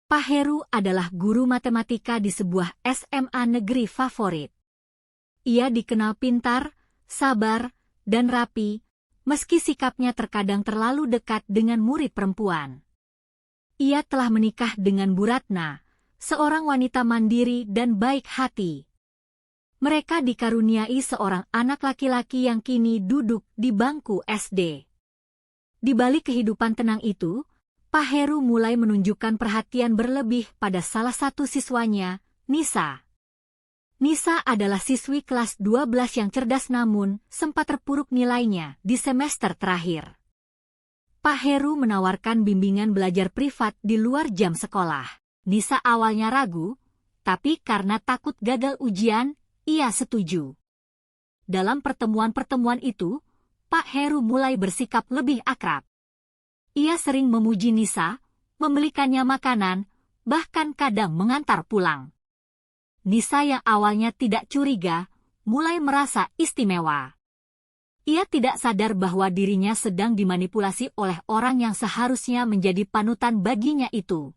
Pak Heru adalah guru matematika di sebuah SMA negeri favorit. Ia dikenal pintar, sabar, dan rapi, meski sikapnya terkadang terlalu dekat dengan murid perempuan. Ia telah menikah dengan Bu Ratna, seorang wanita mandiri dan baik hati. Mereka dikaruniai seorang anak laki-laki yang kini duduk di bangku SD. Di balik kehidupan tenang itu, Pak Heru mulai menunjukkan perhatian berlebih pada salah satu siswanya, Nisa. Nisa adalah siswi kelas 12 yang cerdas namun sempat terpuruk nilainya di semester terakhir. Pak Heru menawarkan bimbingan belajar privat di luar jam sekolah. Nisa awalnya ragu, tapi karena takut gagal ujian, ia setuju. Dalam pertemuan-pertemuan itu, Pak Heru mulai bersikap lebih akrab. Ia sering memuji Nisa, membelikannya makanan, bahkan kadang mengantar pulang. Nisa yang awalnya tidak curiga, mulai merasa istimewa. Ia tidak sadar bahwa dirinya sedang dimanipulasi oleh orang yang seharusnya menjadi panutan baginya itu.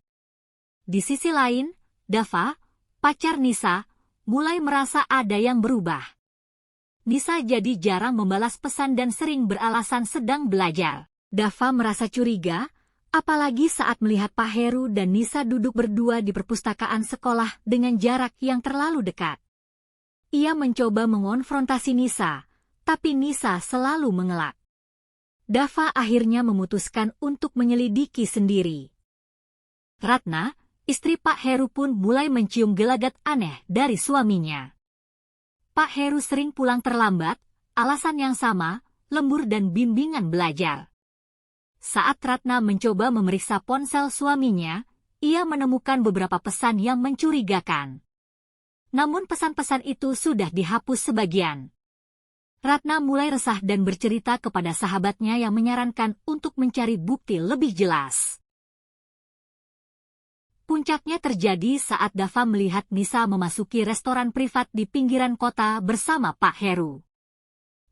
Di sisi lain, Dava, pacar Nisa, mulai merasa ada yang berubah. Nisa jadi jarang membalas pesan dan sering beralasan sedang belajar. Dava merasa curiga, apalagi saat melihat Pak Heru dan Nisa duduk berdua di perpustakaan sekolah dengan jarak yang terlalu dekat. Ia mencoba mengonfrontasi Nisa, tapi Nisa selalu mengelak. Dava akhirnya memutuskan untuk menyelidiki sendiri. Ratna, istri Pak Heru pun mulai mencium gelagat aneh dari suaminya. Pak Heru sering pulang terlambat, alasan yang sama, lembur dan bimbingan belajar. Saat Ratna mencoba memeriksa ponsel suaminya, ia menemukan beberapa pesan yang mencurigakan. Namun pesan-pesan itu sudah dihapus sebagian. Ratna mulai resah dan bercerita kepada sahabatnya yang menyarankan untuk mencari bukti lebih jelas. Puncaknya terjadi saat Dava melihat Nisa memasuki restoran privat di pinggiran kota bersama Pak Heru.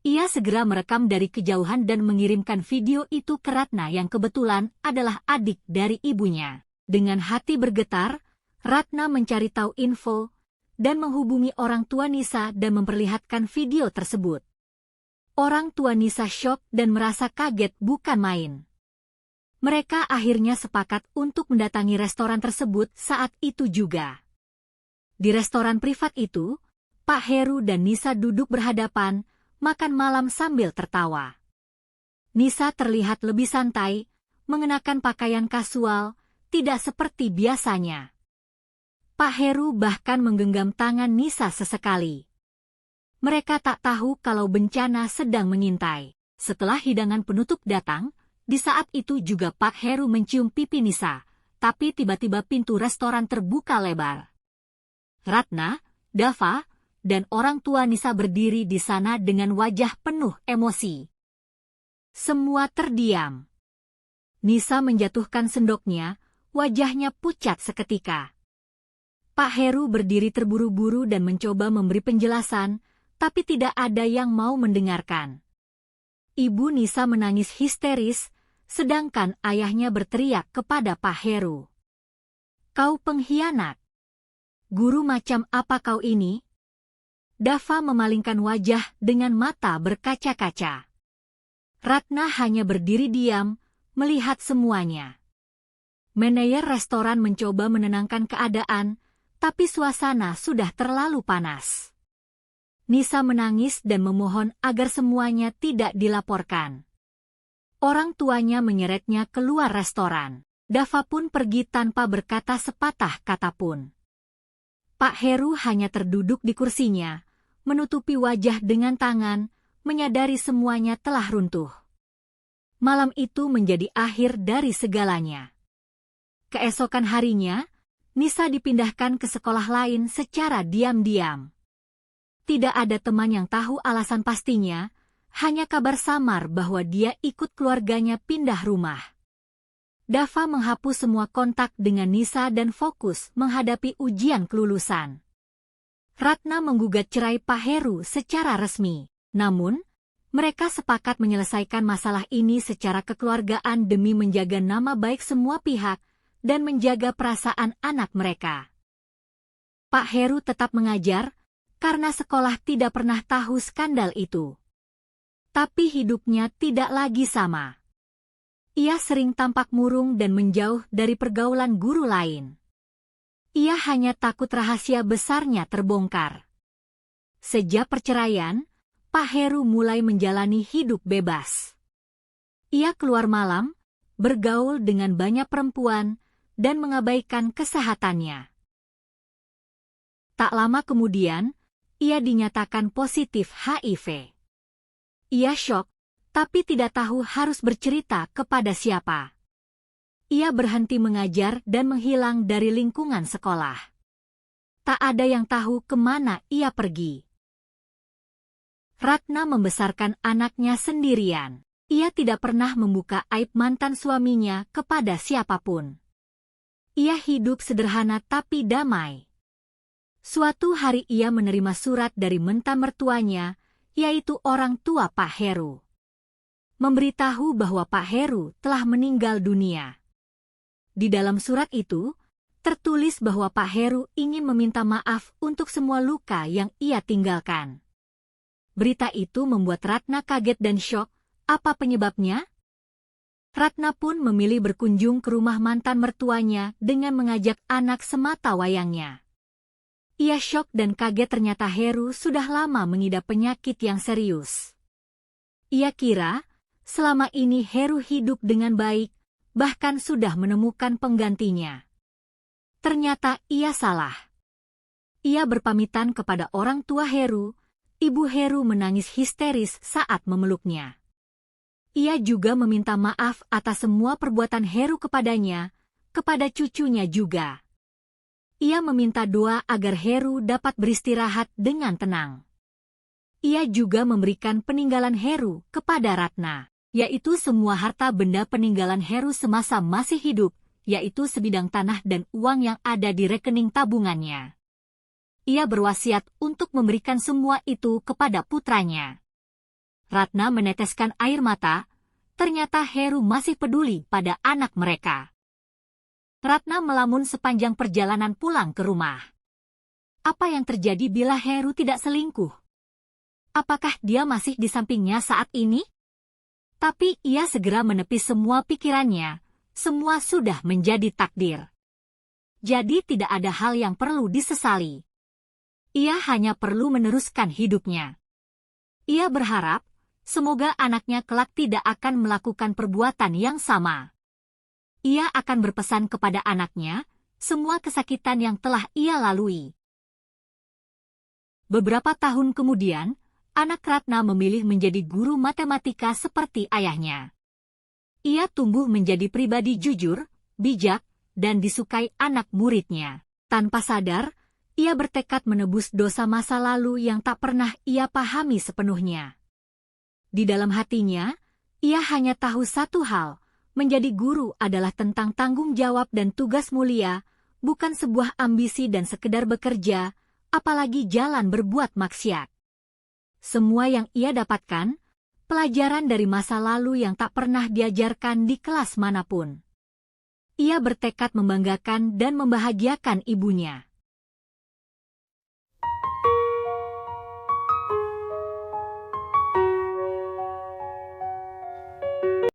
Ia segera merekam dari kejauhan dan mengirimkan video itu ke Ratna yang kebetulan adalah adik dari ibunya. Dengan hati bergetar, Ratna mencari tahu info dan menghubungi orang tua Nisa dan memperlihatkan video tersebut. Orang tua Nisa syok dan merasa kaget bukan main. Mereka akhirnya sepakat untuk mendatangi restoran tersebut saat itu juga. Di restoran privat itu, Pak Heru dan Nisa duduk berhadapan, makan malam sambil tertawa. Nisa terlihat lebih santai, mengenakan pakaian kasual, tidak seperti biasanya. Pak Heru bahkan menggenggam tangan Nisa sesekali. Mereka tak tahu kalau bencana sedang mengintai. Setelah hidangan penutup datang, di saat itu juga Pak Heru mencium pipi Nisa, tapi tiba-tiba pintu restoran terbuka lebar. Ratna, Dava, dan orang tua Nisa berdiri di sana dengan wajah penuh emosi. Semua terdiam. Nisa menjatuhkan sendoknya, wajahnya pucat seketika. Pak Heru berdiri terburu-buru dan mencoba memberi penjelasan, tapi tidak ada yang mau mendengarkan. Ibu Nisa menangis histeris, sedangkan ayahnya berteriak kepada Pak Heru. "Kau pengkhianat! Guru macam apa kau ini?" Dava memalingkan wajah dengan mata berkaca-kaca. Ratna hanya berdiri diam, melihat semuanya. Manajer restoran mencoba menenangkan keadaan, tapi suasana sudah terlalu panas. Nisa menangis dan memohon agar semuanya tidak dilaporkan. Orang tuanya menyeretnya keluar restoran. Dava pun pergi tanpa berkata sepatah kata pun. Pak Heru hanya terduduk di kursinya, menutupi wajah dengan tangan, menyadari semuanya telah runtuh. Malam itu menjadi akhir dari segalanya. Keesokan harinya, Nisa dipindahkan ke sekolah lain secara diam-diam. Tidak ada teman yang tahu alasan pastinya, hanya kabar samar bahwa dia ikut keluarganya pindah rumah. Dava menghapus semua kontak dengan Nisa dan fokus menghadapi ujian kelulusan. Ratna menggugat cerai Pak Heru secara resmi. Namun, mereka sepakat menyelesaikan masalah ini secara kekeluargaan demi menjaga nama baik semua pihak, dan menjaga perasaan anak mereka. Pak Heru tetap mengajar, karena sekolah tidak pernah tahu skandal itu. Tapi hidupnya tidak lagi sama. Ia sering tampak murung dan menjauh dari pergaulan guru lain. Ia hanya takut rahasia besarnya terbongkar. Sejak perceraian, Pak Heru mulai menjalani hidup bebas. Ia keluar malam, bergaul dengan banyak perempuan, dan mengabaikan kesehatannya. Tak lama kemudian, ia dinyatakan positif HIV. Ia syok, tapi tidak tahu harus bercerita kepada siapa. Ia berhenti mengajar dan menghilang dari lingkungan sekolah. Tak ada yang tahu kemana ia pergi. Ratna membesarkan anaknya sendirian. Ia tidak pernah membuka aib mantan suaminya kepada siapapun. Ia hidup sederhana tapi damai. Suatu hari ia menerima surat dari mentan mertuanya, yaitu orang tua Pak Heru. Memberitahu bahwa Pak Heru telah meninggal dunia. Di dalam surat itu, tertulis bahwa Pak Heru ingin meminta maaf untuk semua luka yang ia tinggalkan. Berita itu membuat Ratna kaget dan syok. Apa penyebabnya? Ratna pun memilih berkunjung ke rumah mantan mertuanya dengan mengajak anak semata wayangnya. Ia syok dan kaget ternyata Heru sudah lama mengidap penyakit yang serius. Ia kira, selama ini Heru hidup dengan baik, bahkan sudah menemukan penggantinya. Ternyata ia salah. Ia berpamitan kepada orang tua Heru. Ibu Heru menangis histeris saat memeluknya. Ia juga meminta maaf atas semua perbuatan Heru kepadanya, kepada cucunya juga. Ia meminta doa agar Heru dapat beristirahat dengan tenang. Ia juga memberikan peninggalan Heru kepada Ratna, yaitu semua harta benda peninggalan Heru semasa masih hidup, yaitu sebidang tanah dan uang yang ada di rekening tabungannya. Ia berwasiat untuk memberikan semua itu kepada putranya. Ratna meneteskan air mata, ternyata Heru masih peduli pada anak mereka. Ratna melamun sepanjang perjalanan pulang ke rumah. Apa yang terjadi bila Heru tidak selingkuh? Apakah dia masih di sampingnya saat ini? Tapi ia segera menepis semua pikirannya, semua sudah menjadi takdir. Jadi tidak ada hal yang perlu disesali. Ia hanya perlu meneruskan hidupnya. Ia berharap, semoga anaknya kelak tidak akan melakukan perbuatan yang sama. Ia akan berpesan kepada anaknya, semua kesakitan yang telah ia lalui. Beberapa tahun kemudian, anak Ratna memilih menjadi guru matematika seperti ayahnya. Ia tumbuh menjadi pribadi jujur, bijak, dan disukai anak muridnya. Tanpa sadar, ia bertekad menebus dosa masa lalu yang tak pernah ia pahami sepenuhnya. Di dalam hatinya, ia hanya tahu satu hal, menjadi guru adalah tentang tanggung jawab dan tugas mulia, bukan sebuah ambisi dan sekedar bekerja, apalagi jalan berbuat maksiat. Semua yang ia dapatkan, pelajaran dari masa lalu yang tak pernah diajarkan di kelas manapun. Ia bertekad membanggakan dan membahagiakan ibunya.